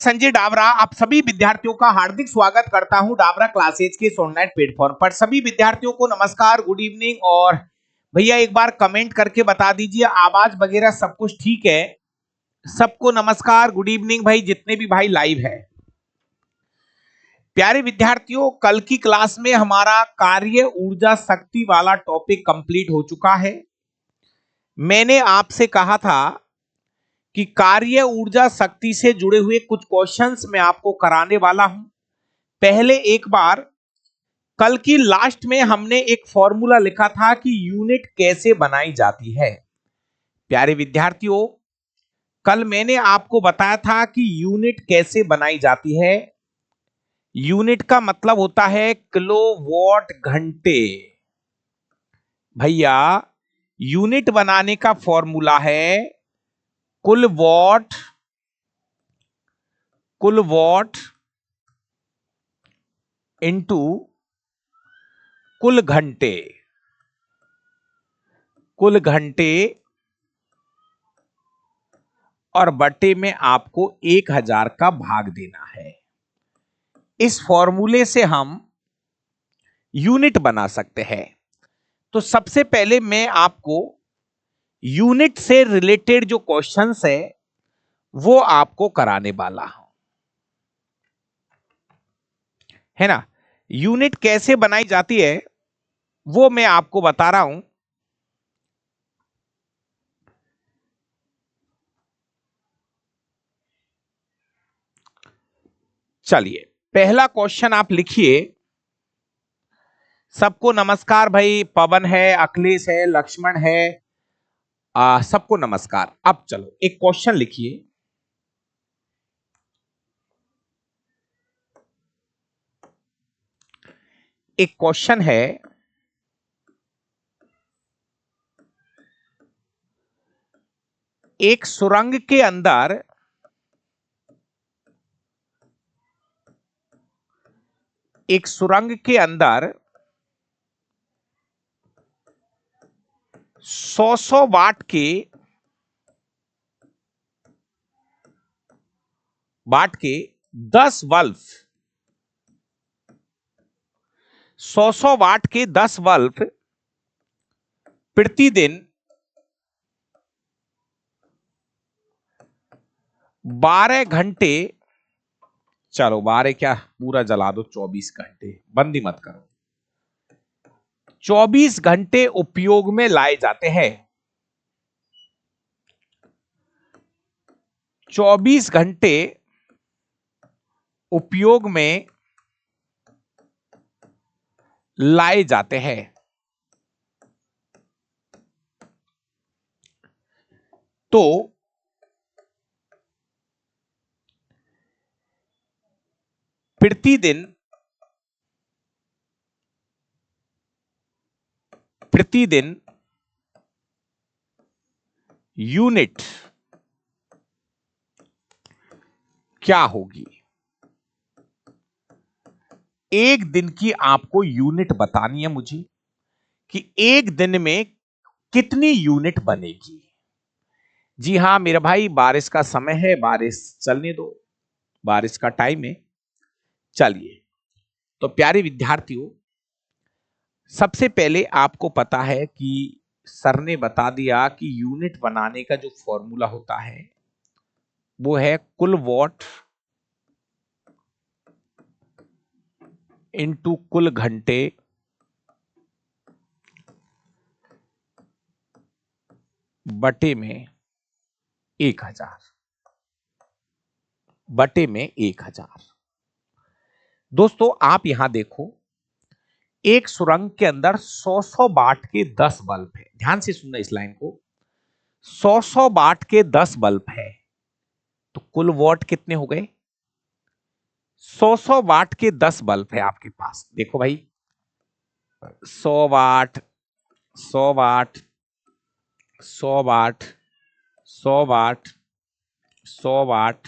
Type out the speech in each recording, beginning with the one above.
संजय डाबरा आप सभी विद्यार्थियों का हार्दिक स्वागत करता हूं डाबरा क्लासेज के इस ऑनलाइन प्लेटफॉर्म पर। सभी विद्यार्थियों को नमस्कार, गुड इवनिंग। और भैया एक बार कमेंट करके बता दीजिए आवाज वगैरह सब कुछ ठीक है। सबको नमस्कार, गुड इवनिंग भाई, जितने भी भाई लाइव है। प्यारे विद्यार्थियों, कल की क्लास में हमारा कार्य ऊर्जा शक्ति वाला टॉपिक कंप्लीट हो चुका है। मैंने आपसे कहा था कि कार्य ऊर्जा शक्ति से जुड़े हुए कुछ क्वेश्चंस मैं आपको कराने वाला हूं। पहले एक बार कल की लास्ट में हमने एक फॉर्मूला लिखा था कि यूनिट कैसे बनाई जाती है। प्यारे विद्यार्थियों, कल मैंने आपको बताया था कि यूनिट कैसे बनाई जाती है। यूनिट का मतलब होता है किलोवाट घंटे। भैया यूनिट बनाने का फॉर्मूला है कुल वॉट इंटू कुल घंटे और बटे में आपको 1000 का भाग देना है। इस फॉर्मूले से हम यूनिट बना सकते हैं। तो सबसे पहले मैं आपको यूनिट से रिलेटेड जो क्वेश्चंस है वो आपको कराने वाला हूं, है ना। यूनिट कैसे बनाई जाती है वो मैं आपको बता रहा हूं। चलिए पहला क्वेश्चन आप लिखिए। सबको नमस्कार भाई, पवन है, अखिलेश है, लक्ष्मण है, सबको नमस्कार। अब चलो एक क्वेश्चन लिखिए। एक क्वेश्चन है, एक सुरंग के अंदर एक सुरंग के अंदर 100 वाट के 10 बल्ब 100 वाट के 10 बल्ब प्रतिदिन 12 घंटे, चलो 12 क्या पूरा जला दो, 24 घंटे, बंद ही मत करो, 24 घंटे उपयोग में लाए जाते हैं। 24 घंटे उपयोग में लाए जाते हैं। तो प्रतिदिन यूनिट क्या होगी। एक दिन की आपको यूनिट बतानी है मुझे कि एक दिन में कितनी यूनिट बनेगी। जी हां मेरा भाई, बारिश का समय है, बारिश चलने दो, बारिश का टाइम है। चलिए तो प्यारे विद्यार्थियों, सबसे पहले आपको पता है कि सर ने बता दिया कि यूनिट बनाने का जो फॉर्मूला होता है वो है कुल वॉट इंटू कुल घंटे बटे में 1000। दोस्तों आप यहां देखो, एक सुरंग के अंदर 100 वाट के 10 बल्ब है। ध्यान से सुनना इस लाइन को, 100 वाट के 10 बल्ब है तो कुल वॉट कितने हो गए। 100 वाट के 10 बल्ब है आपके पास, देखो भाई, 100 वाट 100 वाट 100 वाट 100 वाट 100 वाट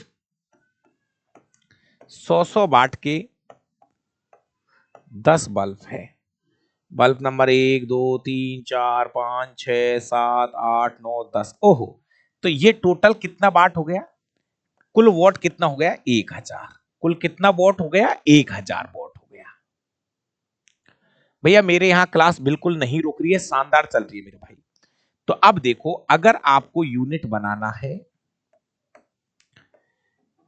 100 वाट के 10 बल्ब है। Bulb number 1 2 3 4 5 6 7 8 9 10। ओहो, तो ये टोटल कितना वाट हो गया, कुल वॉट कितना हो गया? 1000। कुल कितना वॉट हो गया? 1000 वॉट हो गया। भैया मेरे यहां क्लास बिल्कुल नहीं रुक रही है, शानदार चल रही है मेरे भाई। तो अब देखो, अगर आपको यूनिट बनाना है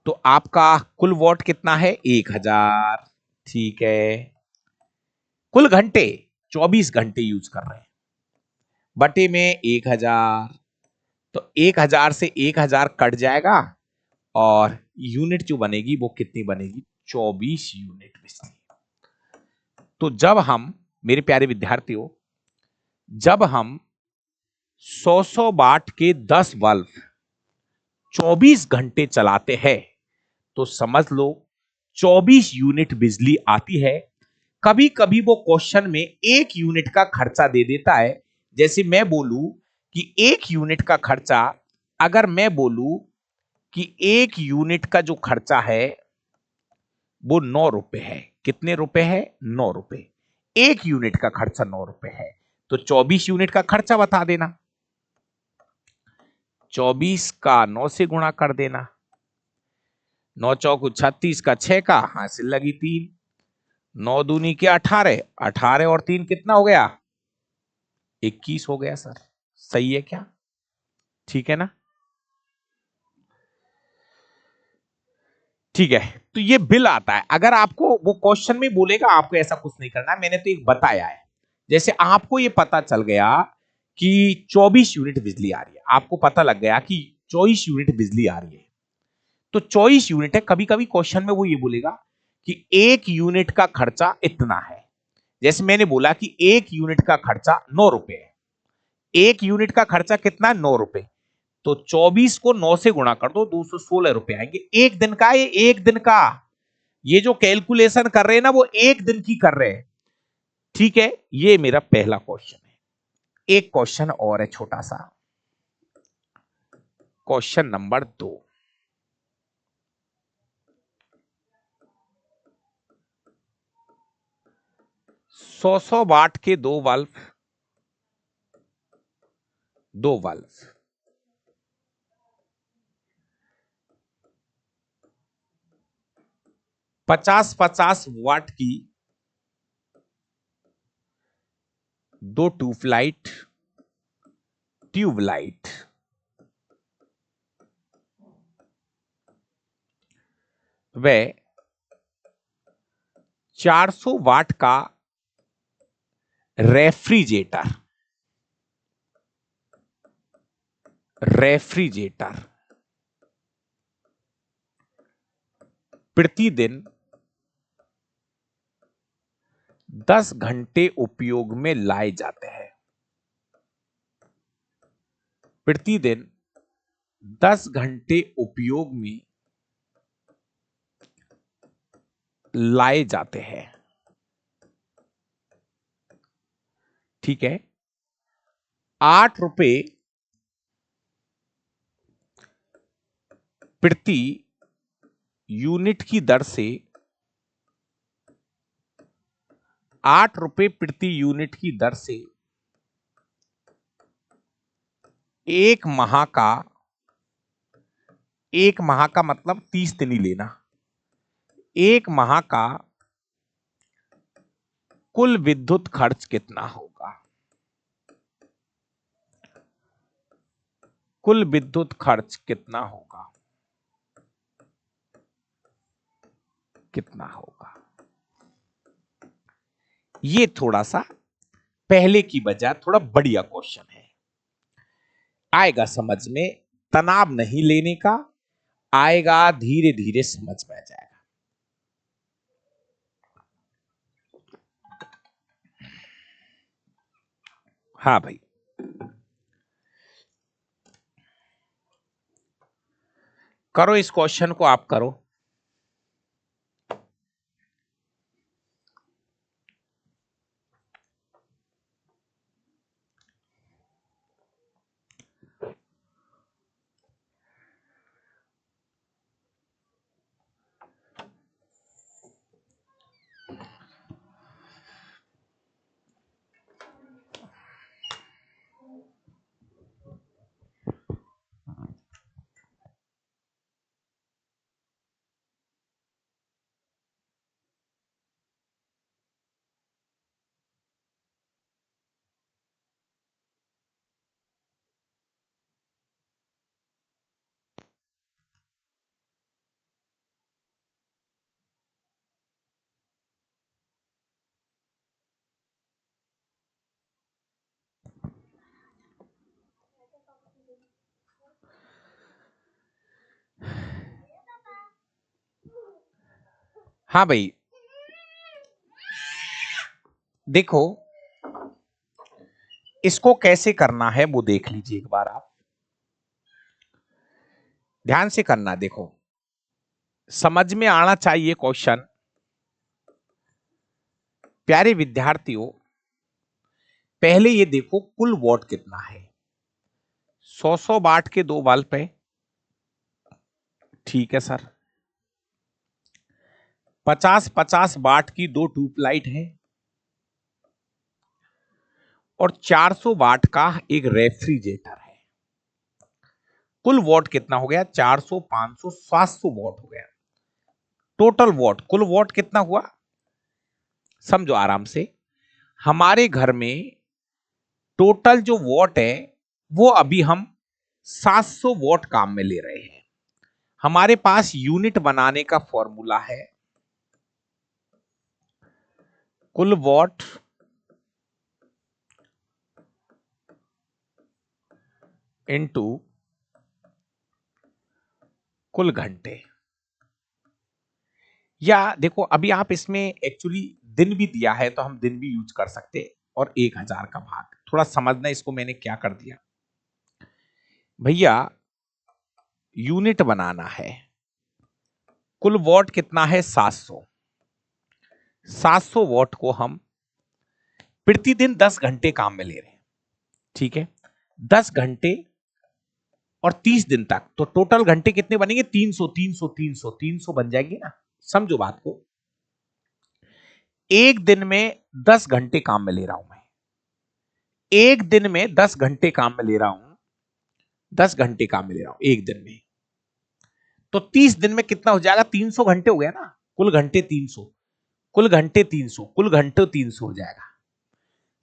तो आपका कुल वॉट कितना है? 1000। ठीक है। कुल घंटे 24 घंटे यूज कर रहे हैं, बटे में 1000, तो 1000 से 1000 कट जाएगा और यूनिट जो बनेगी वो कितनी बनेगी? 24 यूनिट बिजली। तो जब हम, मेरे प्यारे विद्यार्थियों, जब हम 100 वाट के 10 बल्ब 24 घंटे चलाते हैं तो समझ लो 24 यूनिट बिजली आती है। कभी कभी वो क्वेश्चन में 1 यूनिट का खर्चा दे देता है। जैसे मैं बोलूं कि 1 यूनिट का खर्चा, अगर मैं बोलूं कि 1 यूनिट का जो खर्चा है वो 9 रुपए है। कितने रुपए है? 9 रुपए। 1 यूनिट का खर्चा 9 रुपए है, तो 24 यूनिट का खर्चा बता देना। 24 का 9 से गुणा कर देना। 9 चौक 36 का 6 का हासिल लगी 3। 9 दूनी के 18, 18 और 3 कितना हो गया? 21 हो गया सर। सही है क्या? ठीक है ना? ठीक है। तो ये बिल आता है। अगर आपको वो क्वेश्चन में बोलेगा आपको ऐसा कुछ नहीं करना है, मैंने तो एक बताया है। जैसे आपको ये पता चल गया कि 24 यूनिट बिजली आ रही है, आपको पता लग गया कि 24 यूनिट बिजली आ रही है, तो 24 यूनिट है। कभी कभी क्वेश्चन में वो ये बोलेगा कि 1 यूनिट का खर्चा इतना है। जैसे मैंने बोला कि 1 यूनिट का खर्चा 9 रुपए है। 1 यूनिट का खर्चा कितना है? 9 रुपए। तो 24 को 9 से गुणा कर दो, 216 रुपए आएंगे। एक दिन का, ये एक दिन का, ये जो कैलकुलेशन कर रहे हैं ना वो एक दिन की कर रहे हैं। ठीक है, ये मेरा पहला क्वेश्चन है। एक क्वेश्चन और है छोटा सा, क्वेश्चन नंबर 2। 100 वाट के दो बल्ब, 50-50 वाट की दो ट्यूबलाइट व 400 वाट का रेफ्रिजरेटर रेफ्रिजरेटर प्रतिदिन 10 घंटे उपयोग में लाए जाते हैं। प्रतिदिन 10 घंटे उपयोग में लाए जाते हैं। ठीक है। 8 रुपए प्रति यूनिट की दर से, 8 रुपए प्रति यूनिट की दर से एक माह का, एक माह का मतलब 30 दिन ही लेना, एक माह का कुल विद्युत खर्च कितना होगा? कुल विद्युत खर्च कितना होगा? कितना होगा? ये थोड़ा सा पहले की बजाय थोड़ा बढ़िया क्वेश्चन है, आएगा समझ में। तनाव नहीं लेने का, आएगा धीरे धीरे समझ में आ जाएगा। हाँ भाई, करो इस क्वेश्चन को, आप करो। हाँ भाई, देखो इसको कैसे करना है वो देख लीजिए एक बार, आप ध्यान से करना। देखो समझ में आना चाहिए क्वेश्चन। प्यारे विद्यार्थियों, पहले ये देखो कुल वॉट कितना है। 100 वाट के 2 बल्ब है, ठीक है सर। 50 वाट की 2 ट्यूबलाइट है और 400 वाट का एक रेफ्रिजरेटर है। कुल वॉट कितना हो गया? 400, 500, 700 वॉट हो गया टोटल वॉट। कुल वॉट कितना हुआ समझो आराम से। हमारे घर में टोटल जो वॉट है वो अभी हम 700 वॉट काम में ले रहे हैं। हमारे पास यूनिट बनाने का फॉर्मूला है कुल वॉट इनटू कुल घंटे। या देखो अभी आप इसमें एक्चुअली दिन भी दिया है तो हम दिन भी यूज कर सकते हैं। और 1000 का भाग, थोड़ा समझना इसको मैंने क्या कर दिया भैया। यूनिट बनाना है, कुल वॉट कितना है? 700। 700 वॉट को हम प्रतिदिन 10 घंटे काम में ले रहे हैं, ठीक है। 10 घंटे और 30 दिन तक, तो टोटल घंटे कितने बनेंगे? 300, 300, 300, 300 बन जाएंगे ना। समझो बात को, एक दिन में 10 घंटे काम में ले रहा हूं मैं। एक दिन में 10 घंटे काम में ले रहा हूं, 10 घंटे काम में ले रहा हूं एक दिन में। तो 30 दिन में कितना हो जाएगा? 300 घंटे हो गया ना। कुल घंटे 300, कुल घंटे 300, कुल घंटे 300 हो जाएगा।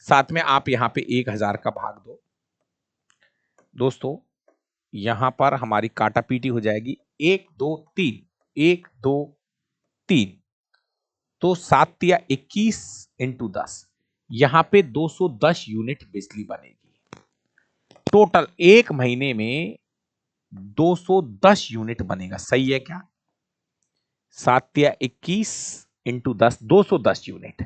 साथ में आप यहां पे 1000 का भाग दो। दोस्तों यहां पर हमारी काटा पीटी हो जाएगी। 1 2 3, 1 2 3, तो 7 या 21 इंटू 10, यहां पे 210 यूनिट बिजली बनेगी। टोटल एक महीने में 210 यूनिट बनेगा, सही है क्या? 7 या 21 इंटू 10, 210 यूनिट।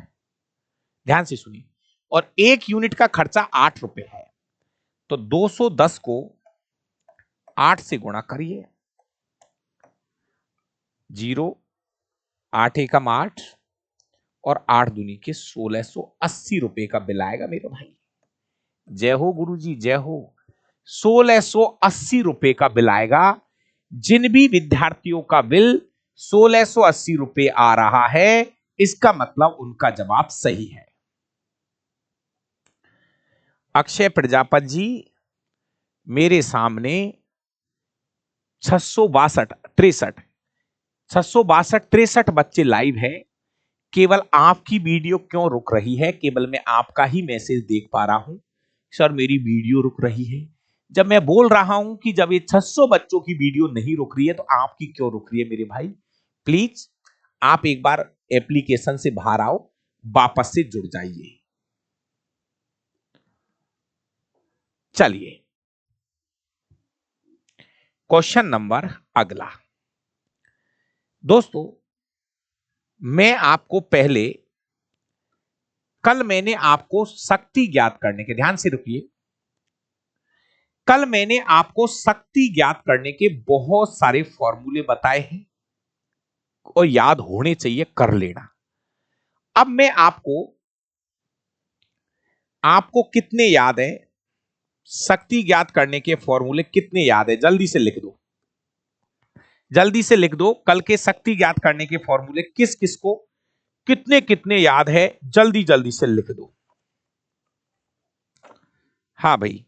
ध्यान से सुनिए। और एक यूनिट का खर्चा 8 रुपए है, तो 210 को 8 से गुणा करिए। 0, 8 एकम 8 और 8 दूनी के 1680 रुपए का बिल आएगा मेरे भाई। जय हो गुरुजी, जय हो। 1680 रुपए का बिल आएगा। जिन भी विद्यार्थियों का बिल 1680 रुपए आ रहा है, इसका मतलब उनका जवाब सही है। अक्षय प्रजापति जी, मेरे सामने 662, 63 बच्चे लाइव है। केवल आपकी वीडियो क्यों रुक रही है? केवल मैं आपका ही मैसेज देख पा रहा हूं, सर मेरी वीडियो रुक रही है। जब मैं बोल रहा हूं कि जब ये 600 बच्चों की वीडियो नहीं रुक रही है तो आपकी क्यों रुक रही है मेरे भाई? प्लीज आप एक बार एप्लीकेशन से बाहर आओ, वापस से जुड़ जाइए। चलिए क्वेश्चन नंबर अगला। दोस्तों मैं आपको पहले, कल मैंने आपको शक्ति ज्ञात करने के, ध्यान से रुकिए, कल मैंने आपको शक्ति ज्ञात करने के बहुत सारे फॉर्मूले बताए हैं और याद होने चाहिए, कर लेना। अब मैं आपको आपको कितने याद है शक्ति ज्ञात करने के फॉर्मूले? कितने याद है? जल्दी से लिख दो, जल्दी से लिख दो। कल के शक्ति ज्ञात करने के फॉर्मूले किस किस को कितने कितने याद है? जल्दी जल्दी से लिख दो। हाँ भाई,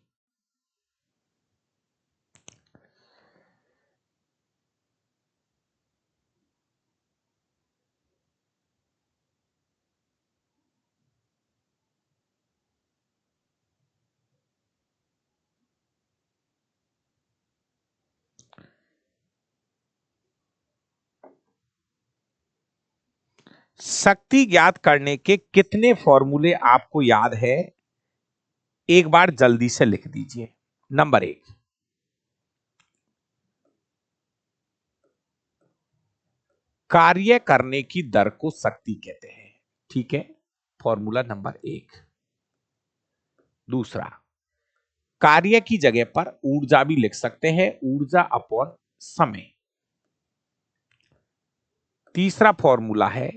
शक्ति ज्ञात करने के कितने फॉर्मूले आपको याद है? एक बार जल्दी से लिख दीजिए। नंबर 1, कार्य करने की दर को शक्ति कहते हैं। ठीक है, फॉर्मूला नंबर 1। दूसरा, कार्य की जगह पर ऊर्जा भी लिख सकते हैं, ऊर्जा अपॉन समय। तीसरा फॉर्मूला है,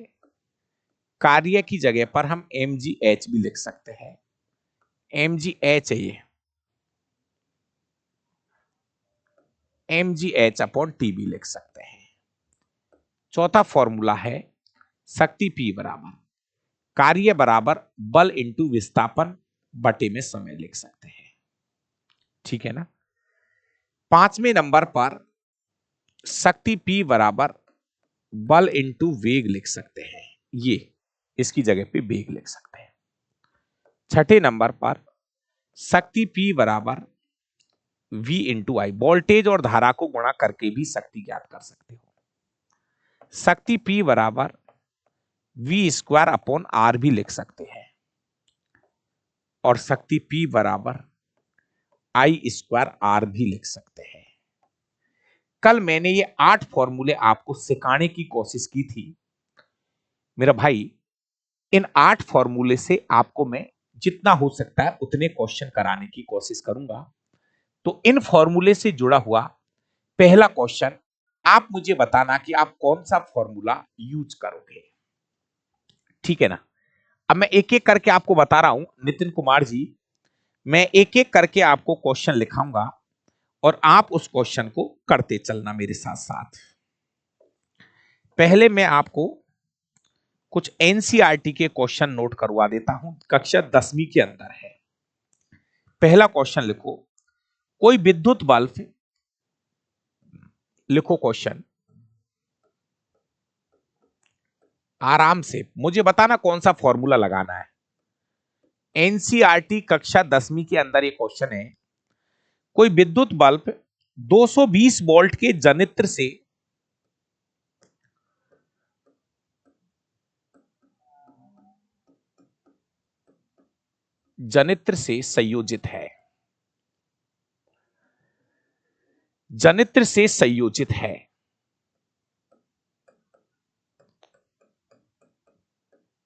कार्य की जगह पर हम mgh भी लिख सकते हैं, mgh है ये, mgh अपॉन टी भी लिख सकते हैं। चौथा फॉर्मूला है, शक्ति P बराबर कार्य बराबर बल इंटू विस्थापन बटे में समय लिख सकते हैं। ठीक है ना। पांचवें नंबर पर शक्ति P बराबर बल इंटू वेग लिख सकते हैं, ये इसकी जगह पे वेग लिख सकते हैं। छठे नंबर पर शक्ति P बराबर V इंटू आई, वोल्टेज और धारा को गुणा करके भी शक्ति ज्ञात कर सकते हो। शक्ति P बराबर V स्क्वायर अपॉन R भी लिख सकते हैं, और शक्ति P बराबर आई स्क्वायर R भी लिख सकते हैं। कल मैंने ये 8 फॉर्मूले आपको सिखाने की कोशिश की थी मेरा भाई। इन 8 फॉर्मूले से आपको मैं जितना हो सकता है उतने क्वेश्चन कराने की कोशिश करूंगा। तो इन फॉर्मूले से जुड़ा हुआ पहला क्वेश्चन आप मुझे बताना कि आप कौन सा फॉर्मूला यूज करोगे। ठीक है ना। अब मैं एक एक करके आपको बता रहा हूं नितिन कुमार जी, मैं एक एक करके आपको क्वेश्चन लिखाऊंगा और आप उस क्वेश्चन को करते चलना मेरे साथ साथ। पहले मैं आपको कुछ एनसीईआरटी के क्वेश्चन नोट करवा देता हूं, कक्षा 10वीं के अंदर है। पहला क्वेश्चन लिखो, कोई विद्युत बल्ब, लिखो क्वेश्चन, आराम से मुझे बताना कौन सा फॉर्मूला लगाना है। एनसीईआरटी कक्षा 10वीं के अंदर एक क्वेश्चन है, कोई विद्युत बल्ब 220 वोल्ट के जनित्र से संयोजित है, जनित्र से संयोजित है।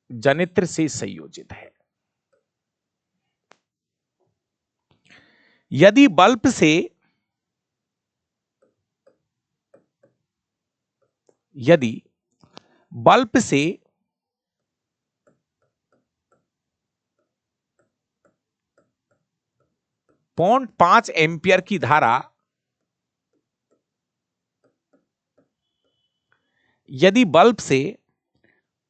जनित्र से संयोजित है। यदि बल्ब से यदि बल्ब से 0.5 एम्पियर की धारा, यदि बल्ब से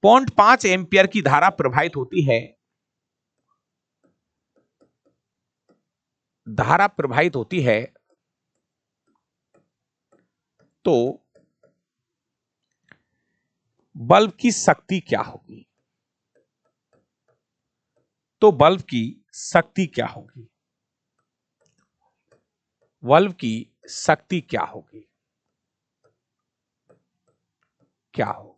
0.5 एम्पियर की धारा प्रवाहित होती है, धारा प्रवाहित होती है, तो बल्ब की शक्ति क्या होगी। तो बल्ब की शक्ति क्या होगी, बल्ब की शक्ति क्या होगी, क्या होगी।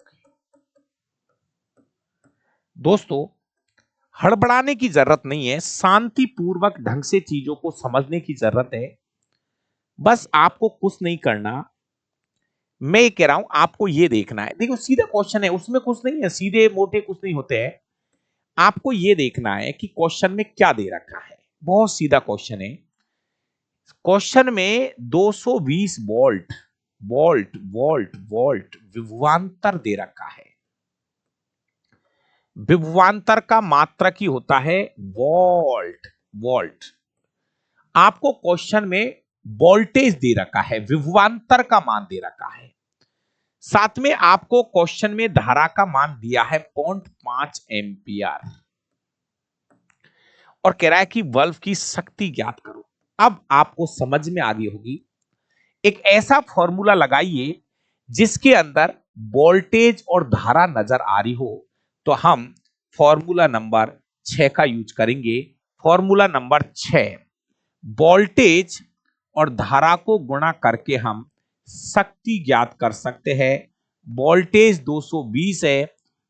दोस्तों हड़बड़ाने की जरूरत नहीं है, शांतिपूर्वक ढंग से चीजों को समझने की जरूरत है। बस आपको कुछ नहीं करना, मैं ये कह रहा हूं आपको ये देखना है। देखो सीधा क्वेश्चन है, उसमें कुछ नहीं है, सीधे मोटे कुछ नहीं होते हैं। आपको ये देखना है कि क्वेश्चन में क्या दे रखा है। बहुत सीधा क्वेश्चन है। क्वेश्चन में 220 वोल्ट वोल्ट वोल्ट वोल्ट विभवांतर दे रखा है। विभवांतर का मात्रक ही होता है वोल्ट। वोल्ट आपको क्वेश्चन में वोल्टेज दे रखा है, विभवांतर का मान दे रखा है, साथ में आपको क्वेश्चन में धारा का मान दिया है 0.5 एम्पियर, और कह रहा है कि बल्ब की शक्ति ज्ञात करो। अब आपको समझ में आ गई होगी, एक ऐसा फॉर्मूला लगाइए जिसके अंदर वोल्टेज और धारा नजर आ रही हो, तो हम फॉर्मूला नंबर 6 का यूज करेंगे। फॉर्मूला नंबर 6, वोल्टेज और धारा को गुणा करके हम शक्ति ज्ञात कर सकते हैं। वोल्टेज 220 है,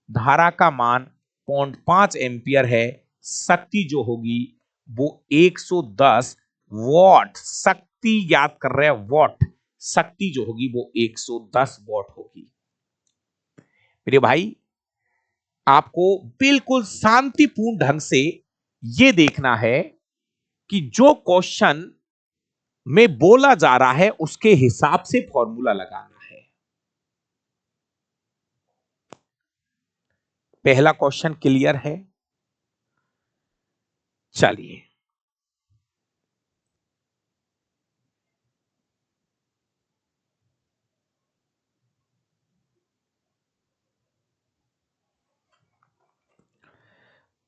धारा का मान 0.5 एम्पियर है, शक्ति जो होगी वो 110 वॉट, शक्ति ज्ञात कर रहे हैं वॉट, शक्ति जो होगी वो 110 वॉट होगी। मेरे भाई, आपको बिल्कुल शांतिपूर्ण ढंग से यह देखना है कि जो क्वेश्चन में बोला जा रहा है उसके हिसाब से फॉर्मूला लगाना है। पहला क्वेश्चन क्लियर है? चलिए,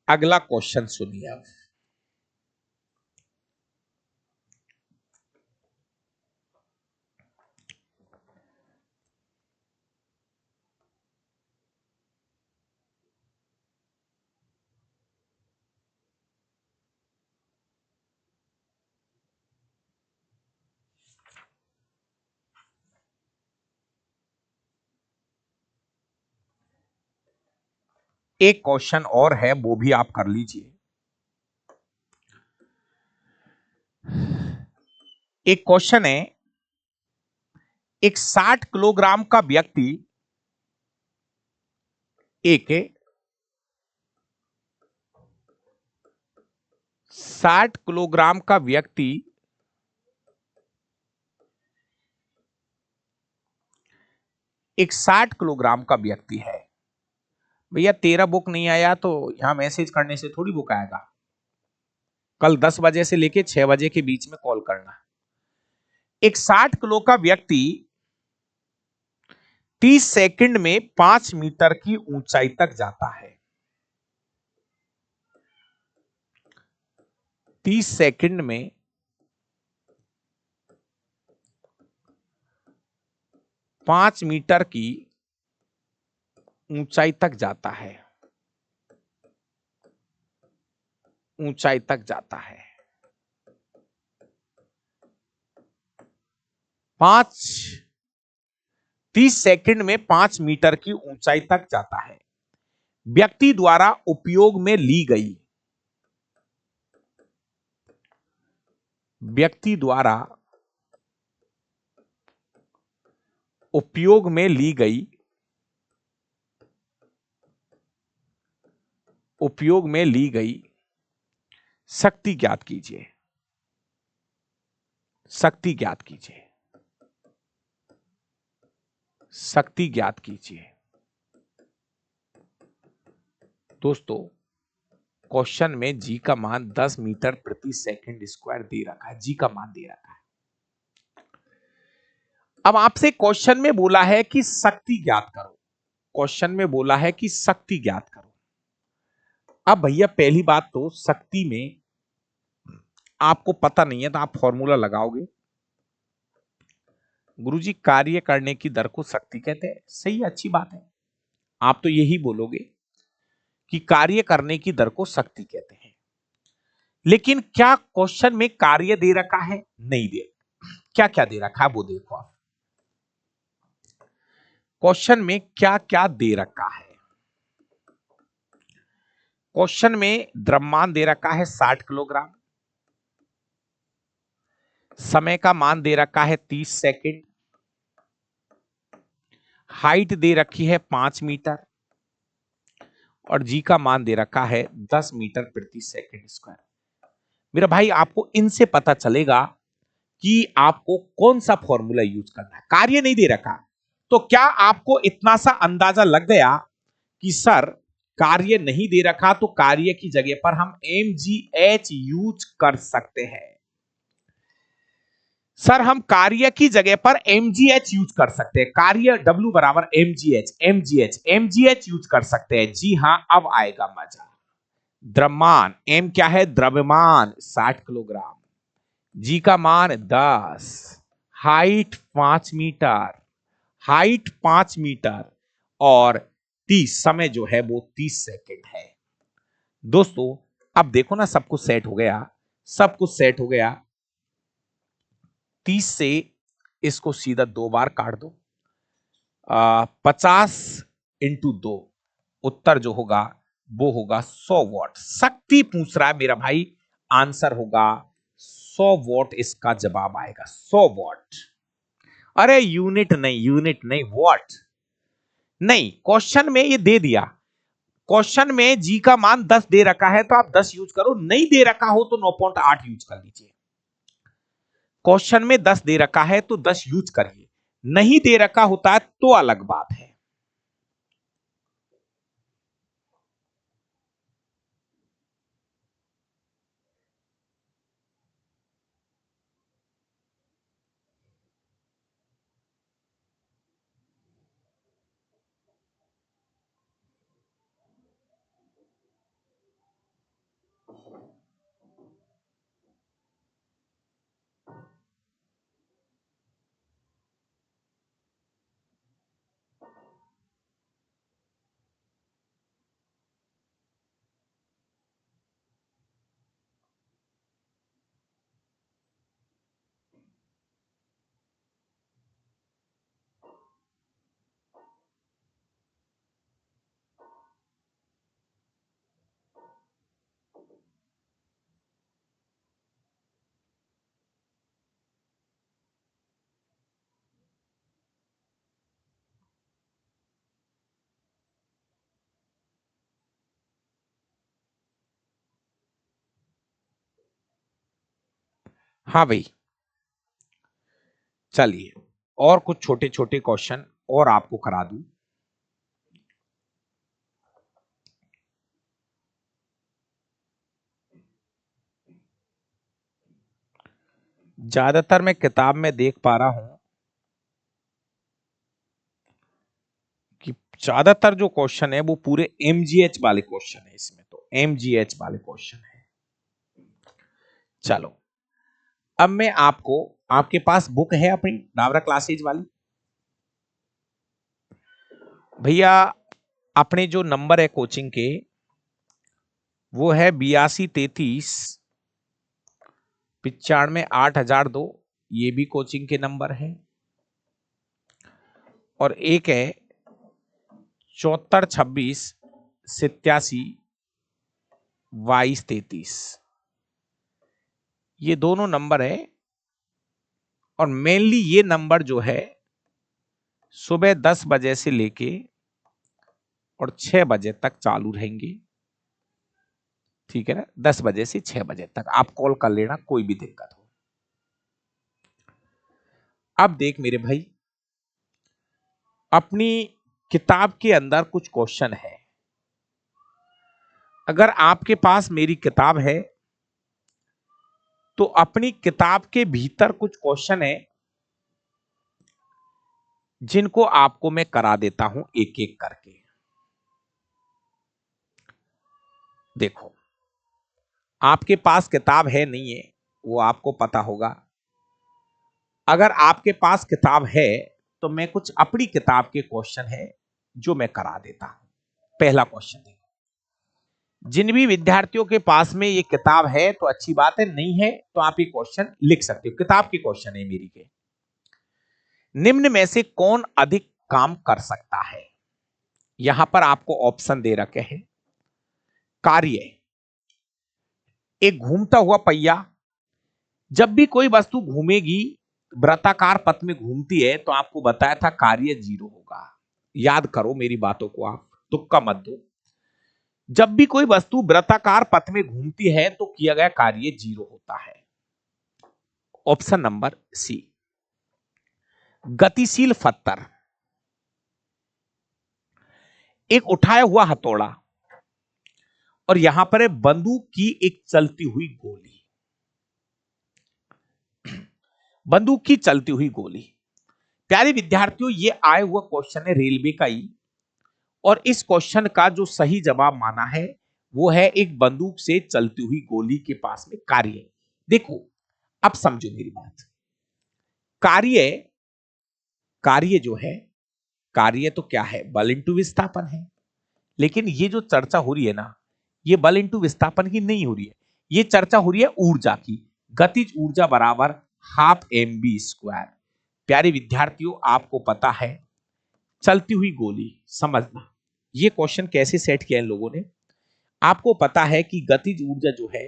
अगला क्वेश्चन सुनिए अब। एक क्वेश्चन और है, वो भी आप कर लीजिए। एक क्वेश्चन है, एक 60 किलोग्राम का व्यक्ति एक 60 किलोग्राम का व्यक्ति एक 60 किलोग्राम का व्यक्ति है। भैया तेरा बुक नहीं आया तो यहां मैसेज करने से थोड़ी बुक आएगा। कल 10 बजे से लेके 6 बजे के बीच में कॉल करना। एक 60 किलो का व्यक्ति 30 सेकंड में 5 मीटर की ऊंचाई तक जाता है। 30 सेकंड में 5 मीटर की ऊंचाई तक जाता है। ऊंचाई तक जाता है। 30 सेकंड में 5 मीटर की ऊंचाई तक जाता है। व्यक्ति द्वारा उपयोग में ली गई व्यक्ति द्वारा उपयोग में ली गई उपयोग में ली गई शक्ति ज्ञात कीजिए। शक्ति ज्ञात कीजिए। शक्ति ज्ञात कीजिए। दोस्तों, क्वेश्चन में जी का मान 10 मीटर प्रति सेकंड स्क्वायर दे रखा है। जी का मान दे रखा है। अब आपसे क्वेश्चन में बोला है कि शक्ति ज्ञात करो। क्वेश्चन में बोला है कि शक्ति ज्ञात करो। अब भैया पहली बात तो शक्ति में आपको पता नहीं है तो आप फॉर्मूला लगाओगे। गुरुजी, कार्य करने की दर को शक्ति कहते हैं। सही है, अच्छी बात है। आप तो यही बोलोगे कि कार्य करने की दर को शक्ति कहते हैं। लेकिन क्या क्वेश्चन में कार्य दे रखा है? नहीं दे। क्या क्या दे रखा है वो देखो आप। क्वेश्चन में क्या क्या दे रखा है? क्वेश्चन में द्रव्यमान दे रखा है 60 किलोग्राम। समय का मान दे रखा है 30 सेकंड। हाइट दे रखी है 5 मीटर और जी का मान दे रखा है 10 मीटर प्रति सेकंड स्क्वायर। मेरा भाई, आपको इनसे पता चलेगा कि आपको कौन सा फॉर्मूला यूज करना है। कार्य नहीं दे रखा तो क्या आपको इतना सा अंदाजा लग गया कि सर कार्य नहीं दे रखा तो कार्य की जगह पर हम mgh यूज कर सकते हैं। सर हम कार्य की जगह पर mgh यूज कर सकते हैं। कार्य W बराबर mgh यूज कर सकते हैं। जी हां, अब आएगा मजा। द्रव्यमान m क्या है? द्रव्यमान 60 किलोग्राम। जी का मान 10। Height 5 metre. हाइट 5 मीटर और 30, समय जो है वो 30 सेकंड है। दोस्तों, अब देखो ना, सब कुछ सेट हो गया। सब कुछ सेट हो गया। 30 से इसको सीधा 2 बार काट दो। 50 इंटू 2, उत्तर जो होगा वो होगा 100 वॉट। शक्ति पूछ रहा है मेरा भाई, आंसर होगा 100 वॉट। इसका जवाब आएगा 100 वॉट। अरे यूनिट नहीं, यूनिट नहीं, वॉट। नहीं, क्वेश्चन में ये दे दिया, क्वेश्चन में जी का मान 10 दे रखा है तो आप 10 यूज करो, नहीं दे रखा हो तो 9.8 यूज कर लीजिए। क्वेश्चन में 10 दे रखा है तो 10 यूज करिए, नहीं दे रखा होता है तो अलग बात है। हाँ भाई, चलिए और कुछ छोटे छोटे क्वेश्चन और आपको करा दूं। ज्यादातर मैं किताब में देख पा रहा हूं कि ज्यादातर जो क्वेश्चन है वो पूरे एमजीएच वाले क्वेश्चन है, इसमें तो एमजीएच वाले क्वेश्चन है। चलो, अब मैं आपको, आपके पास बुक है अपनी डावरा क्लासेज वाली? भैया, अपने जो नंबर है कोचिंग के वो है 8233 95 8002, ये भी कोचिंग के नंबर है। और एक है 7426 87 22 33, ये दोनों नंबर है। और मेनली ये नंबर जो है सुबह 10 बजे से लेके और 6 बजे तक चालू रहेंगे, ठीक है ना? 10 बजे से 6 बजे तक आप कॉल कर लेना, कोई भी दिक्कत हो। अब देख मेरे भाई, अपनी किताब के अंदर कुछ क्वेश्चन है। अगर आपके पास मेरी किताब है तो अपनी किताब के भीतर कुछ क्वेश्चन है जिनको आपको मैं करा देता हूं एक एक करके। देखो, आपके पास किताब है नहीं है वो आपको पता होगा। अगर आपके पास किताब है तो मैं कुछ अपनी किताब के क्वेश्चन है जो मैं करा देता हूं। पहला क्वेश्चन देखो, जिन भी विद्यार्थियों के पास में ये किताब है तो अच्छी बात है, नहीं है तो आप ये क्वेश्चन लिख सकते हो, किताब के क्वेश्चन है मेरी के। निम्न में से कौन अधिक काम कर सकता है? यहां पर आपको ऑप्शन दे रखे हैं। कार्य, एक घूमता हुआ पहिया, जब भी कोई वस्तु घूमेगी, वृत्ताकार पथ में घूमती है तो आपको बताया था कार्य 0 होगा। याद करो मेरी बातों को, आप तुक्का मत दो। जब भी कोई वस्तु वृत्ताकार पथ में घूमती है तो किया गया कार्य 0 होता है। Option number C. गतिशील पत्थर, एक उठाया हुआ हथौड़ा, और यहां पर है बंदूक की एक चलती हुई गोली। बंदूक की चलती हुई गोली। प्यारे विद्यार्थियों, ये आया हुआ क्वेश्चन है रेलवे का ही, और इस क्वेश्चन का जो सही जवाब माना है वो है एक बंदूक से चलती हुई गोली के पास में कार्य। देखो, अब समझो मेरी बात। कार्य, कार्य जो है, कार्य तो क्या है? बल इंटू विस्थापन है। लेकिन ये जो चर्चा हो रही है ना, ये बल इंटू विस्थापन की नहीं हो रही है, ये चर्चा हो रही है ऊर्जा की। गतिज ऊर्जा बराबर हाफ mv²। प्यारे विद्यार्थियों, आपको पता है चलती हुई गोली, समझना ये क्वेश्चन कैसे सेट किया इन लोगों ने। आपको पता है कि गतिज ऊर्जा जो है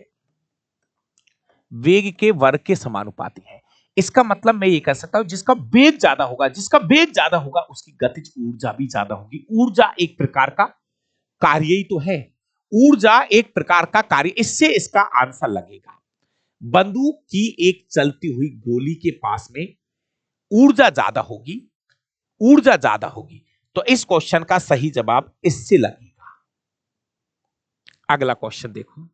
वेग के वर्ग के समानुपाती है। इसका मतलब मैं ये कह सकता हूं जिसका वेग ज्यादा होगा, जिसका वेग ज्यादा होगा उसकी गतिज ऊर्जा भी ज्यादा होगी। ऊर्जा एक प्रकार का कार्य ही तो है, ऊर्जा एक प्रकार का कार्य, इससे इसका आंसर लगेगा। बंदूक की एक चलती हुई गोली के पास में ऊर्जा ज्यादा होगी, ऊर्जा ज्यादा होगी, तो इस क्वेश्चन का सही जवाब इससे लगेगा। अगला क्वेश्चन देखो,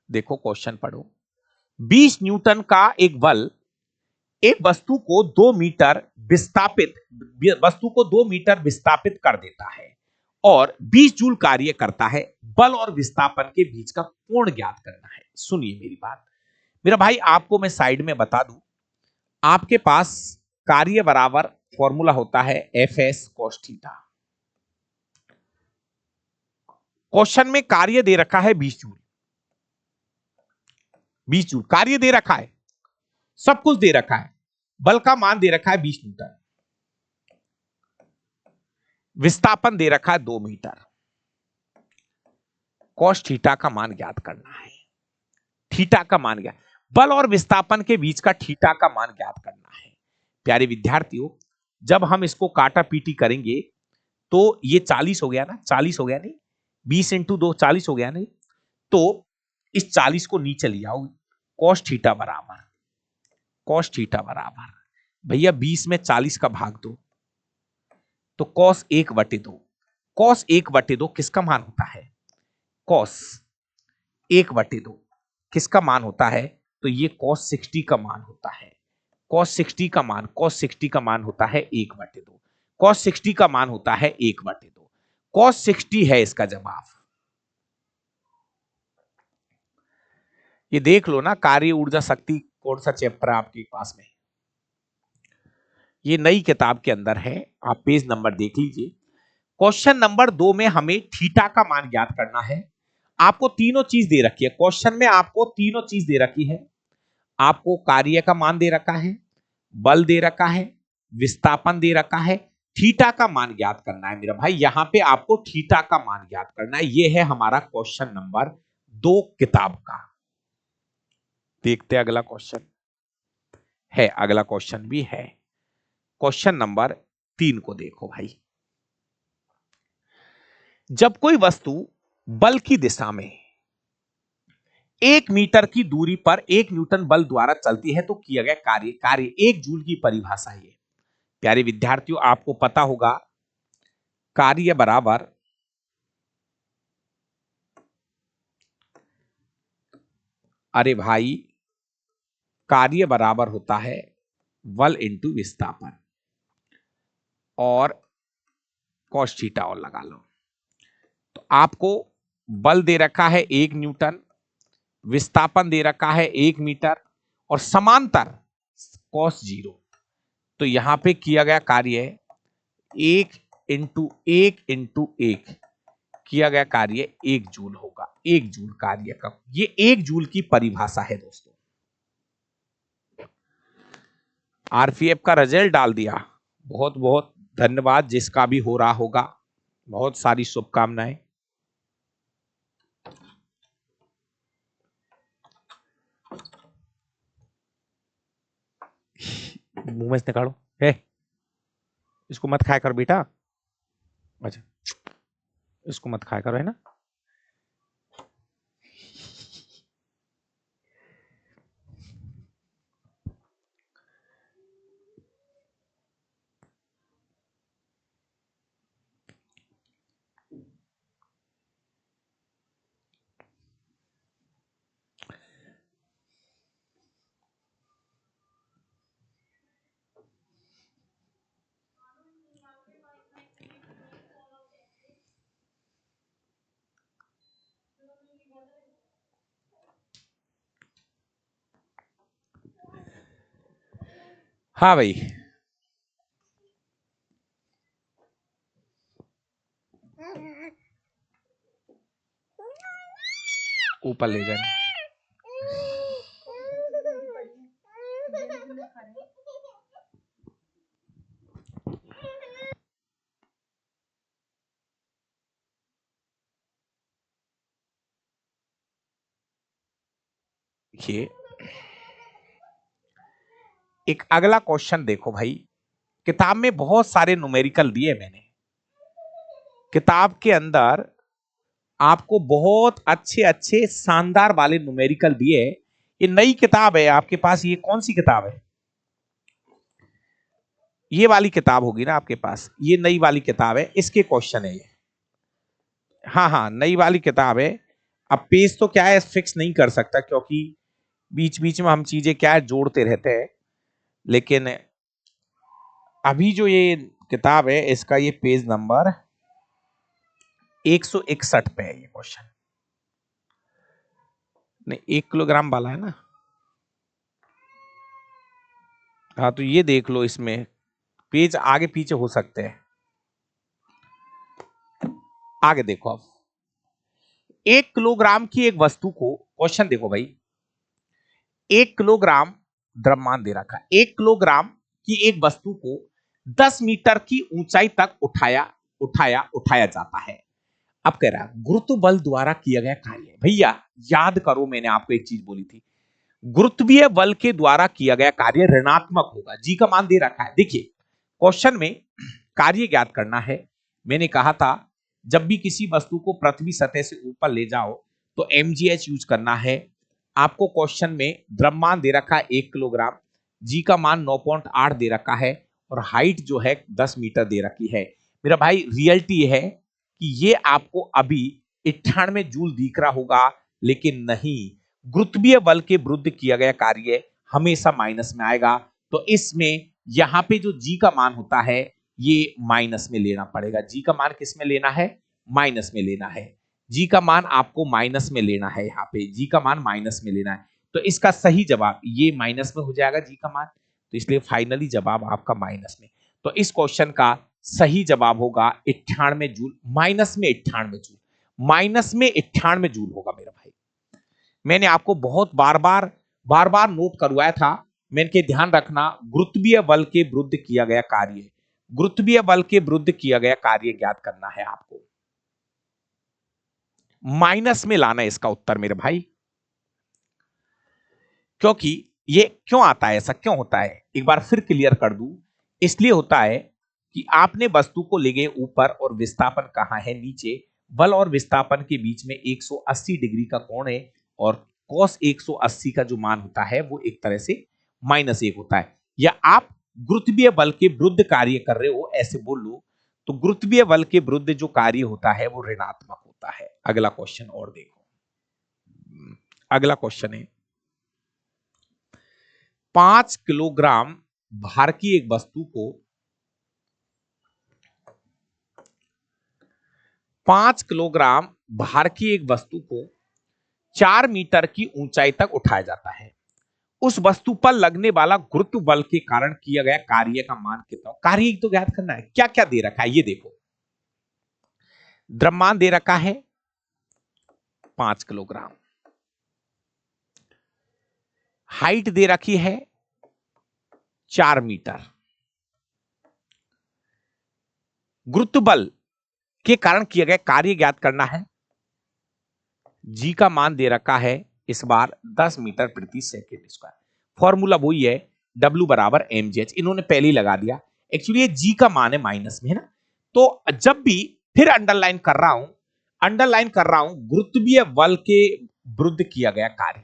देखो क्वेश्चन पढ़ो। 20 न्यूटन का एक बल एक वस्तु को 2 मीटर विस्थापित, वस्तु को 2 मीटर विस्थापित कर देता है और 20 जूल कार्य करता है। बल और विस्थापन के बीच का कोण ज्ञात करना है। सुनिए मेरी बात मेरा भाई, आपको मैं साइड में बता दूं, आपके पास कार्य बराबर फॉर्मूला होता है F S cos theta. Question में कार्य दे रखा है 20 जूल, 20 जूल कार्य दे रखा है, सब कुछ दे रखा है, बल का मान दे रखा है 20 न्यूटन, विस्थापन दे रखा है 2 मीटर, कॉस थीटा का मान ज्ञात करना है। थीटा का मान ज्ञात, बल और विस्थापन के बीच का थीटा का मान ज्ञात करना है। प्यारे विद्यार्थियों, जब हम इसको काटा पीटी करेंगे तो ये 40 हो गया ना, 40 हो गया नहीं, 20 इंटू 2 40 हो गया नहीं, तो इस 40 को नीचे ले आओ, कॉस थीटा बराबर, कॉस थीटा बराबर भैया 20 में 40 का भाग दो तो कॉस 1/2, कॉस 1/2 किसका मान होता है, कॉस 1/2 किसका मान होता है, तो ये cos 60 का मान होता है, cos 60 का मान, cos 60 का मान होता है 1/2, cos 60 का मान होता है 1/2, cos 60 है इसका जवाब। ये देख लो ना, कार्य ऊर्जा शक्ति कौन सा चैप्टर है आपके पास में, ये नई किताब के अंदर है, आप पेज नंबर देख लीजिए। क्वेश्चन नंबर 2 में हमें थीटा का मान ज्ञात करना है। आपको तीनों चीज दे रखी है, क्वेश्चन में आपको तीनों चीज दे रखी है। आपको कार्य का मान दे रखा है, बल दे रखा है, विस्थापन दे रखा है, थीटा का मान ज्ञात करना है। मेरा भाई यहां पे आपको थीटा का मान ज्ञात करना है। यह है हमारा क्वेश्चन नंबर 2 किताब का। देखते हैं अगला क्वेश्चन है, अगला क्वेश्चन भी है, क्वेश्चन नंबर 3 को देखो भाई। जब कोई वस्तु बल की दिशा में 1 मीटर की दूरी पर 1 न्यूटन बल द्वारा चलती है तो किया गया कार्य, कार्य 1 जूल की परिभाषा है। प्यारे विद्यार्थियों, आपको पता होगा कार्य बराबर अरे भाई कार्य बराबर होता है बल इंटू विस्थापन और कॉस थीटा और लगा लो। तो आपको बल दे रखा है 1 न्यूटन, विस्थापन दे रखा है 1 मीटर और समांतर कॉस 0। तो यहां पे किया गया कार्य 1 इंटू 1 किया गया कार्य 1 जूल होगा, 1 जूल कार्य का, ये 1 जूल की परिभाषा है दोस्तों। आरपीएफ का रिजल्ट डाल दिया, बहुत बहुत धन्यवाद, जिसका भी हो रहा होगा, बहुत सारी शुभकामनाएं। मुंह में से निकालो, है इसको मत खाया करो बेटा, अच्छा इसको मत खाया करो, है ना। हाँ भाई, ऊपर ले जाए। देखिए एक अगला क्वेश्चन देखो भाई, किताब में बहुत सारे न्यूमेरिकल दिए मैंने, किताब के अंदर आपको बहुत अच्छे अच्छे शानदार वाले न्यूमेरिकल दिए। ये नई किताब है आपके पास, ये कौन सी किताब है? ये वाली किताब होगी ना आपके पास, ये नई वाली किताब है, इसके क्वेश्चन है ये। हाँ हाँ, नई वाली किताब है। अब पेज तो क्या है फिक्स नहीं कर सकता, क्योंकि बीच बीच में हम चीजें क्या है जोड़ते रहते हैं, लेकिन अभी जो ये किताब है इसका ये पेज नंबर 161 पे है ये क्वेश्चन। नहीं, 1 किलोग्राम वाला है ना। हाँ तो ये देख लो, इसमें पेज आगे पीछे हो सकते हैं। आगे देखो अब, 1 किलोग्राम की एक वस्तु को, क्वेश्चन देखो भाई, 1 किलोग्राम द्रव्यमान दे रखा है, 1 किलोग्राम की एक वस्तु को 10 मीटर की ऊंचाई तक उठाया उठाया उठाया जाता है। अब कह रहा है गुरुत्व बल द्वारा किया गया कार्य। भैया याद करो, मैंने आपको एक चीज बोली थी, गुरुत्वीय बल के द्वारा किया गया कार्य ऋणात्मक होगा। जी का मान दे रखा है। देखिए क्वेश्चन में कार्य ज्ञात करना है। मैंने कहा था जब भी किसी वस्तु को पृथ्वी सतह से ऊपर ले जाओ तो mgh यूज करना है। आपको क्वेश्चन में द्रव्यमान दे रखा है 1 किलोग्राम, जी का मान 9.8 दे रखा है, और हाइट जो है 10 मीटर दे रखी है। मेरा भाई रियलिटी है कि ये आपको अभी 98 जूल दिख रहा होगा, लेकिन नहीं, गुरुत्वीय बल के विरुद्ध किया गया कार्य हमेशा माइनस में आएगा। तो इसमें यहां पे जो जी का मान होता है ये माइनस में लेना पड़ेगा। जी का मान किस में लेना है? माइनस में लेना है। जी का मान आपको माइनस में लेना है, यहाँ पे जी का मान माइनस में लेना है। तो इसका सही जवाब ये माइनस में हो जाएगा जी का मान, तो इसलिए फाइनली जवाब आपका माइनस में। तो इस क्वेश्चन का सही जवाब होगा 98 जूल, माइनस में 98 जूल, माइनस में 98 जूल होगा मेरा भाई। मैंने आपको बहुत बार बार नोट करवाया था, मैंने के ध्यान रखना, गुरुत्वीय बल के विरुद्ध किया गया कार्य, गुरुत्वीय बल के विरुद्ध किया गया कार्य ज्ञात करना है आपको, माइनस में लाना है इसका उत्तर मेरे भाई। क्योंकि ये क्यों आता है, ऐसा क्यों होता है, एक बार फिर क्लियर कर दूं। इसलिए होता है कि आपने वस्तु को ले गए ऊपर और विस्थापन कहां है? नीचे। बल और विस्थापन के बीच में 180 डिग्री का कोण है, और cos 180 का जो मान होता है वो एक तरह से -1 होता है। या आप गुरुत्वीय बल के विरुद्ध कार्य कर रहे हो ऐसे बोल लो, तो गुरुत्वीय बल के विरुद्ध जो कार्य होता है वो ऋणात्मक होता है। अगला क्वेश्चन और देखो, अगला क्वेश्चन है 5 किलोग्राम भार की एक वस्तु को 5 किलोग्राम भार की एक वस्तु को 4 मीटर की ऊंचाई तक उठाया जाता है। उस वस्तु पर लगने वाला गुरुत्व बल के कारण किया गया कार्य का मान कितना? कार्य तो ज्ञात करना है। क्या क्या दे रखा है ये देखो, द्रव्यमान दे रखा है 5 किलोग्राम, हाइट दे रखी है 4 मीटर, गुरुत्व बल के कारण किया गया कार्य ज्ञात करना है। जी का मान दे रखा है इस बार 10 मीटर प्रति सेकेंड स्क्वायर। फॉर्मूला वही है W बराबर mgh, इन्होंने पहले ही लगा दिया। एक्चुअली ये जी का मान है माइनस में, है ना। तो जब भी फिर अंडरलाइन कर रहा हूं गुरुत्वीय बल के विरुद्ध किया गया कार्य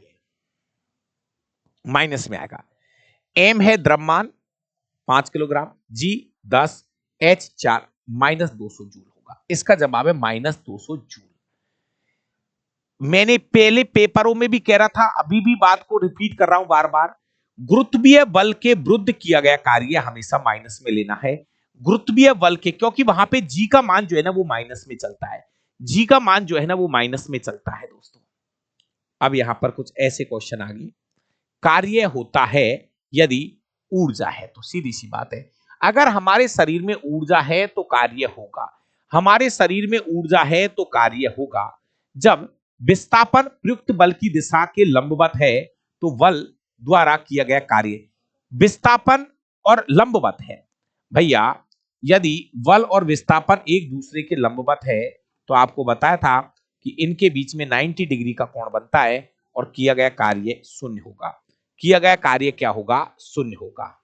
माइनस में आएगा। m है द्रव्यमान 5 किलोग्राम, G 10, H 4, -200 जूल होगा। इसका जवाब है -200 जूल। मैंने पहले पेपरों में भी कह रहा था, अभी भी बात को रिपीट कर रहा हूं बार बार, गुरुत्वीय बल के विरुद्ध किया गया कार्य हमेशा माइनस में लेना है। गुरुत्वीय बल के, क्योंकि वहां पे जी का मान जो है ना वो माइनस में चलता है, जी का मान जो है ना वो माइनस में चलता है दोस्तों। अब यहां पर कुछ ऐसे क्वेश्चन आ गए, कार्य होता है यदि ऊर्जा है, तो सीधी सी बात है, अगर हमारे शरीर में ऊर्जा है तो कार्य होगा, हमारे शरीर में ऊर्जा है तो कार्य होगा। जब विस्थापन प्रयुक्त बल की दिशा के लंबवत है तो बल द्वारा किया गया कार्य, विस्थापन और लंबवत है भैया, यदि बल और विस्थापन एक दूसरे के लंबवत है तो आपको बताया था कि इनके बीच में 90 डिग्री का कोण बनता है, और किया गया कार्य शून्य होगा। किया गया कार्य क्या होगा? शून्य होगा।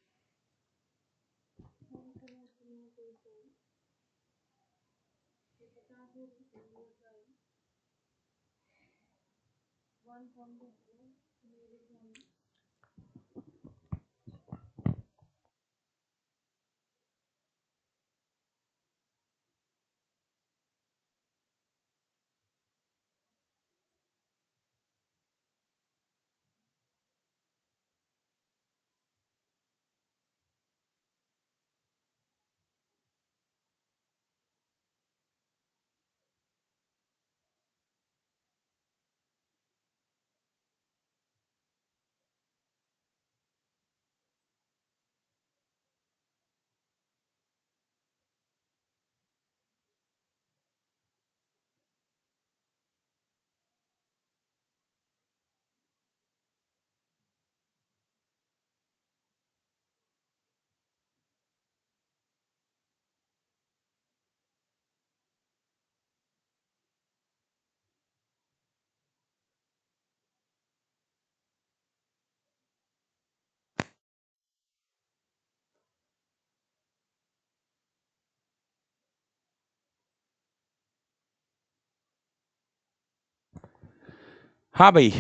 हाँ भाई,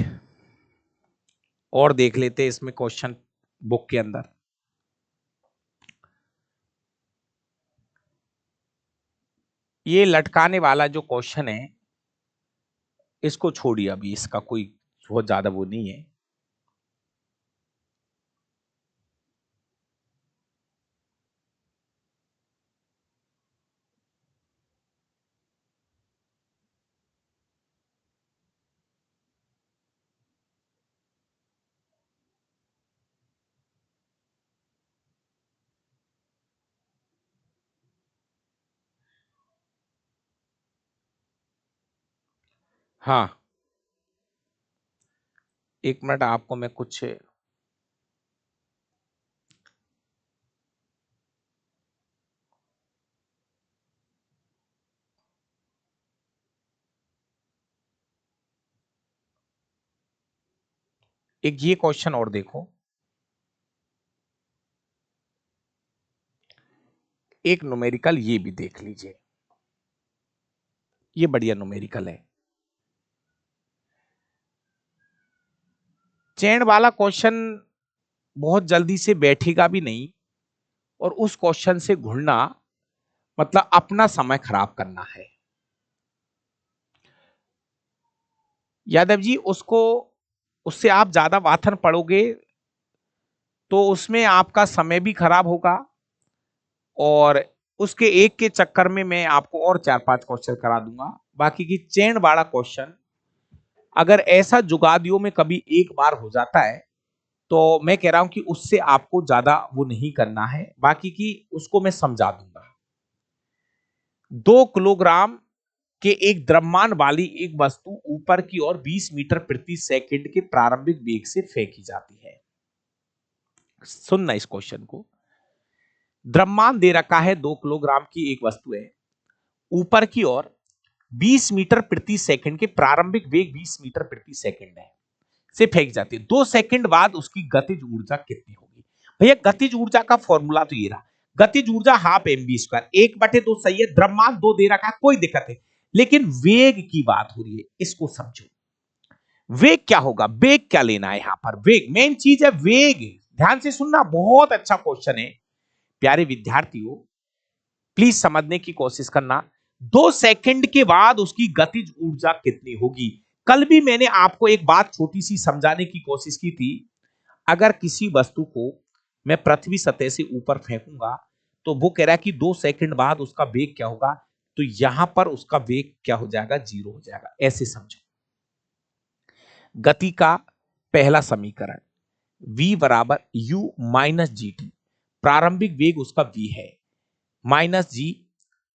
और देख लेते हैं इसमें क्वेश्चन बुक के अंदर। ये लटकाने वाला जो क्वेश्चन है इसको छोड़िए, अभी इसका कोई बहुत ज्यादा वो नहीं है। हाँ, एक मिनट, आपको मैं कुछ एक ये क्वेश्चन और देखो। एक न्यूमेरिकल ये भी देख लीजिए, ये बढ़िया न्यूमेरिकल है। चैन वाला क्वेश्चन बहुत जल्दी से बैठेगा भी नहीं, और उस क्वेश्चन से घुरना मतलब अपना समय खराब करना है। यादव जी, उसको उससे आप ज्यादा वाथन पढ़ोगे तो उसमें आपका समय भी खराब होगा, और उसके एक के चक्कर में मैं आपको और 4-5 क्वेश्चन करा दूंगा। बाकी की चैन वाला क्वेश्चन अगर ऐसा जुगादियों में कभी एक बार हो जाता है तो मैं कह रहा हूं कि उससे आपको ज्यादा वो नहीं करना है, बाकी की उसको मैं समझा दूंगा। 2 किलोग्राम के एक द्रव्यमान वाली एक वस्तु ऊपर की ओर 20 मीटर प्रति सेकंड के प्रारंभिक वेग से फेंकी जाती है। सुनना इस क्वेश्चन को। द्रव्यमान दे रखा है, 2 किलोग्राम की एक वस्तु है, ऊपर की ओर 20 मीटर प्रति सेकंड के प्रारंभिक वेग 20 मीटर प्रति सेकंड है से फेंक जाती है। 2 सेकंड बाद उसकी गतिज ऊर्जा कितनी होगी? भैया गतिज ऊर्जा का फॉर्मूला तो ये रहा, गतिज ऊर्जा हाफ mv², 1/2 सही है, द्रव्यमान 2 दे रखा है, कोई दिक्कत है, लेकिन वेग की बात हो रही है, इसको समझो। वेग क्या होगा? वेग क्या लेना है यहां पर? वेग मेन चीज है, वेग। ध्यान से सुनना, बहुत अच्छा क्वेश्चन है प्यारे विद्यार्थियों, प्लीज समझने की कोशिश करना। 2 सेकंड के बाद उसकी गतिज ऊर्जा कितनी होगी? कल भी मैंने आपको एक बात छोटी सी समझाने की कोशिश की थी। अगर किसी वस्तु को मैं पृथ्वी सतह से ऊपर फेंकूंगा तो वो कह रहा है कि 2 सेकंड बाद उसका वेग क्या होगा, तो यहां पर उसका वेग क्या हो जाएगा? 0 हो जाएगा। ऐसे समझो। गति का पहला समीकरण v बराबर u माइनस जी टी, प्रारंभिक वेग उसका v है, माइनस जी,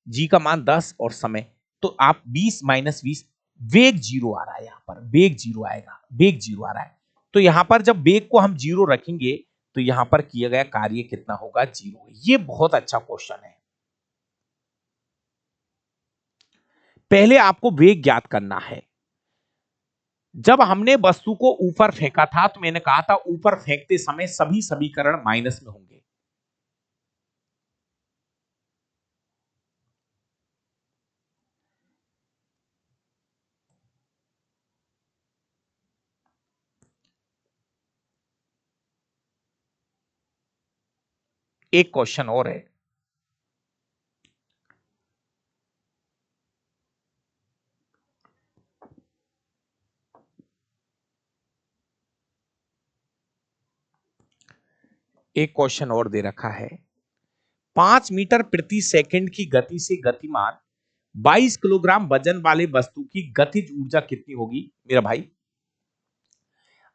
जी का मान 10 और समय, तो आप 20 माइनस 20, वेग 0 आ रहा है, यहां पर वेग 0 आएगा, वेग 0 आ रहा है। तो यहां पर जब वेग को हम 0 रखेंगे तो यहां पर किया गया कार्य कितना होगा? 0। ये बहुत अच्छा क्वेश्चन है। पहले आपको वेग ज्ञात करना है। जब हमने वस्तु को ऊपर फेंका था तो मैंने कहा था ऊपर फेंकते समय सभी समीकरण माइनस में होंगे। एक क्वेश्चन और है, एक क्वेश्चन और दे रखा है, 5 मीटर प्रति सेकंड की गति से गतिमान 22 किलोग्राम वजन वाले वस्तु की गतिज ऊर्जा कितनी होगी। मेरा भाई,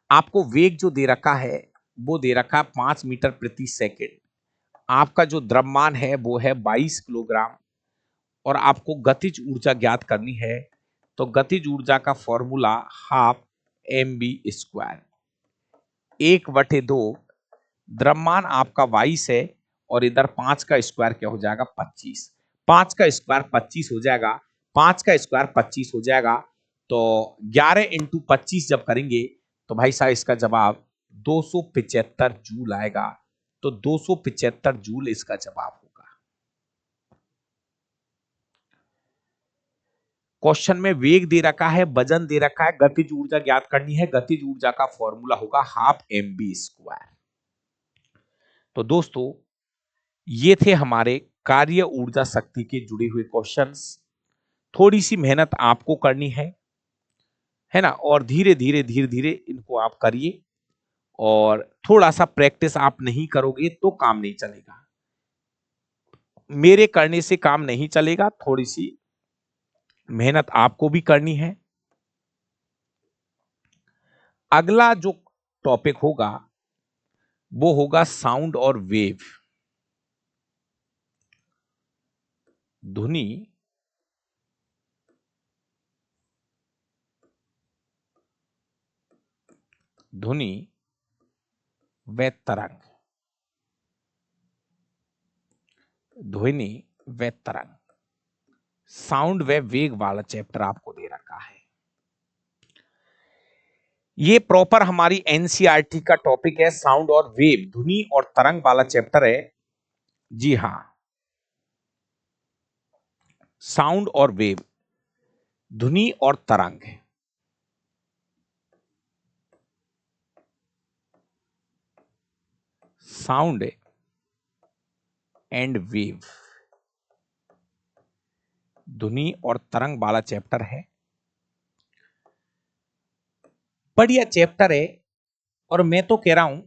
आपको वेग जो दे रखा है वो दे रखा है 5 मीटर प्रति सेकंड, आपका जो द्रव्यमान है वो है 22 किलोग्राम, और आपको गतिज ऊर्जा ज्ञात करनी है। तो गतिज ऊर्जा का फॉर्मूला हाफ mv², 1/2 द्रव्यमान आपका 22 है और इधर 5 का स्क्वायर क्या हो जाएगा 25, 5 का स्क्वायर 25 हो जाएगा, 5 का स्क्वायर 25 हो जाएगा, तो 11 × 25 जब करेंगे तो भाई साहब इसका जवाब 275 जूल आएगा। तो 275 जूल इसका जवाब होगा। क्वेश्चन में वेग दे रखा है, वजन दे रखा है, गतिज ऊर्जा ज्ञात करनी है। गतिज ऊर्जा का फॉर्मूला होगा हाफ mv²। तो दोस्तों ये थे हमारे कार्य ऊर्जा शक्ति के जुड़े हुए क्वेश्चंस। थोड़ी सी मेहनत आपको करनी है ना, और धीरे धीरे इनको आप करिए, और थोड़ा सा प्रैक्टिस आप नहीं करोगे तो काम नहीं चलेगा, मेरे करने से काम नहीं चलेगा, थोड़ी सी मेहनत आपको भी करनी है। अगला जो टॉपिक होगा वो होगा साउंड और वेव, ध्वनि ध्वनि व तरंग, ध्वनि व तरंग, साउंड व वेग वाला चैप्टर आपको दे रखा है। ये प्रॉपर हमारी एनसीईआरटी का टॉपिक है, साउंड और वेव, ध्वनि और तरंग वाला चैप्टर है। जी हां, साउंड और वेव, ध्वनि और तरंग, साउंड एंड वेव, ध्वनि और तरंग वाला चैप्टर है। बढ़िया चैप्टर है, और मैं तो कह रहा हूं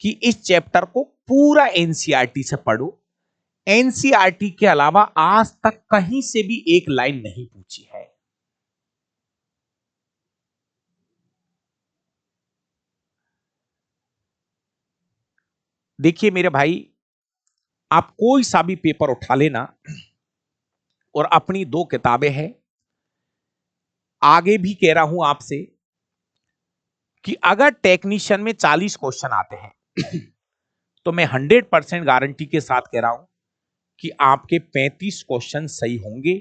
कि इस चैप्टर को पूरा एनसीईआरटी से पढ़ो। एनसीईआरटी के अलावा आज तक कहीं से भी एक लाइन नहीं पूछी है। देखिए मेरे भाई, आप कोई सा भी पेपर उठा लेना, और अपनी 2 किताबें हैं, आगे भी कह रहा हूं आपसे कि अगर टेक्नीशियन में 40 क्वेश्चन आते हैं तो मैं 100% गारंटी के साथ कह रहा हूं कि आपके 35 क्वेश्चन सही होंगे,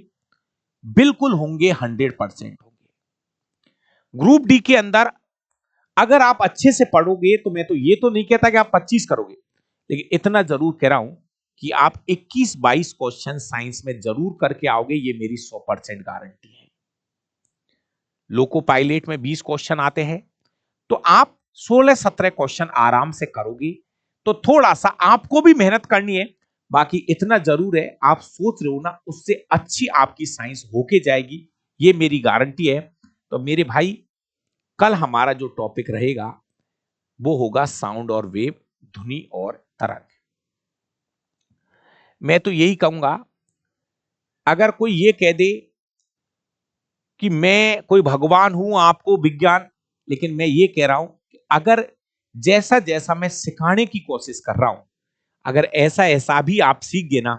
बिल्कुल होंगे, 100% होंगे। ग्रुप डी के अंदर अगर आप अच्छे से पढ़ोगे तो मैं तो ये तो नहीं कहता कि आप 25 करोगे, लेकिन इतना जरूर कह रहा हूं कि आप 21-22 क्वेश्चन साइंस में जरूर करके आओगे, ये मेरी 100% गारंटी है। लोको पायलट में 20 क्वेश्चन आते हैं, तो आप 16-17 क्वेश्चन आराम से करोगे। तो थोड़ा सा आपको भी मेहनत करनी है, बाकी इतना जरूर है, आप सोच रहे हो ना, उससे अच्छी आपकी साइंस होके जाएगी, ये मेरी गारंटी है। तो मेरे भाई, कल हमारा जो टॉपिक रहेगा वो होगा साउंड और वेव, ध्वनि और तरंग। मैं तो यही कहूंगा, अगर कोई ये कह दे कि मैं कोई भगवान हूं आपको विज्ञान, लेकिन मैं ये कह रहा हूं कि अगर जैसा जैसा मैं सिखाने की कोशिश कर रहा हूं, अगर ऐसा ऐसा भी आप सीख गए ना,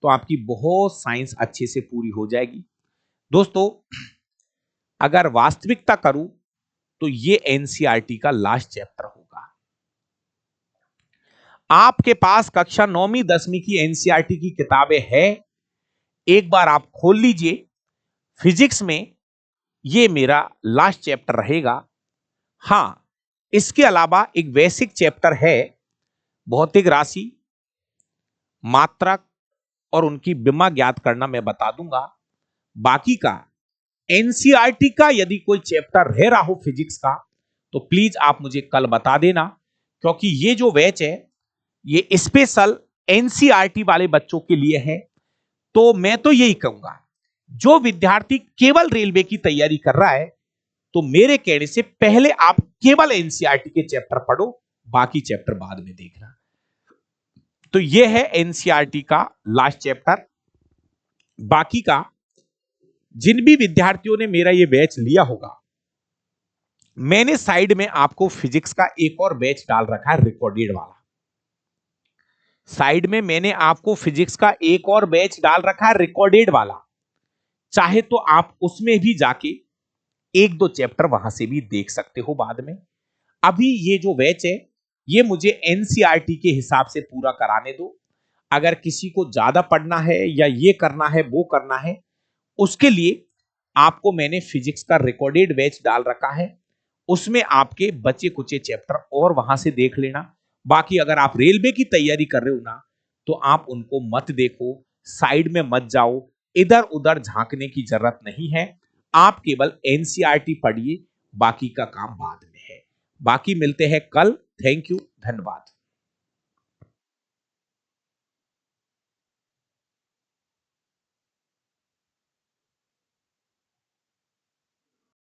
तो आपकी बहुत साइंस अच्छे से पूरी हो जाएगी। दोस्तों, अगर वास्तविकता करूं तो ये एनसीईआरटी का लास्ट चैप्टर होगा। आपके पास कक्षा 9वीं 10वीं की एनसीईआरटी की किताबें हैं, एक बार आप खोल लीजिए। फिजिक्स में ये मेरा लास्ट चैप्टर रहेगा। हां, इसके अलावा एक बेसिक चैप्टर है, भौतिक राशि, मात्रक और उनकी विमा ज्ञात करना मैं बता दूंगा। बाकी का एनसीईआरटी का यदि कोई चैप्टर रह रहा हो फिजिक्स का, तो प्लीज आप मुझे कल बता देना, क्योंकि ये जो बैच है ये स्पेशल एनसीईआरटी वाले बच्चों के लिए है। तो मैं तो यही कहूंगा, जो विद्यार्थी केवल रेलवे की तैयारी कर रहा है, तो मेरे कहने से पहले आप केवल एनसीईआरटी के चैप्टर पढ़ो, बाकी चैप्टर बाद में देखना। तो यह है एनसीईआरटी का लास्ट चैप्टर। बाकी का जिन भी विद्यार्थियों ने मेरा यह बैच लिया होगा, मैंने साइड में आपको फिजिक्स का एक और बैच डाल रखा है, रिकॉर्डेड वाला। साइड में मैंने आपको फिजिक्स का एक और बैच डाल रखा है, रिकॉर्डेड वाला। चाहे तो आप उसमें भी जाके एक दो चैप्टर वहां से भी देख सकते हो बाद में। अभी ये जो बैच है ये मुझे एनसीईआरटी के हिसाब से पूरा कराने दो। अगर किसी को ज्यादा पढ़ना है या ये करना है वो करना है, उसके लिए आपको मैंने फिजिक्स का रिकॉर्डेड बैच डाल रखा है, उसमें आपके बचे कुचे चैप्टर और वहां से देख लेना। बाकी अगर आप रेलवे की तैयारी कर रहे हो ना, तो आप उनको मत देखो, साइड में मत जाओ, इधर उधर झांकने की जरूरत नहीं है। आप केवल एनसीईआरटी पढ़िए, बाकी का काम बाद में है। बाकी मिलते हैं कल। थैंक यू, धन्यवाद।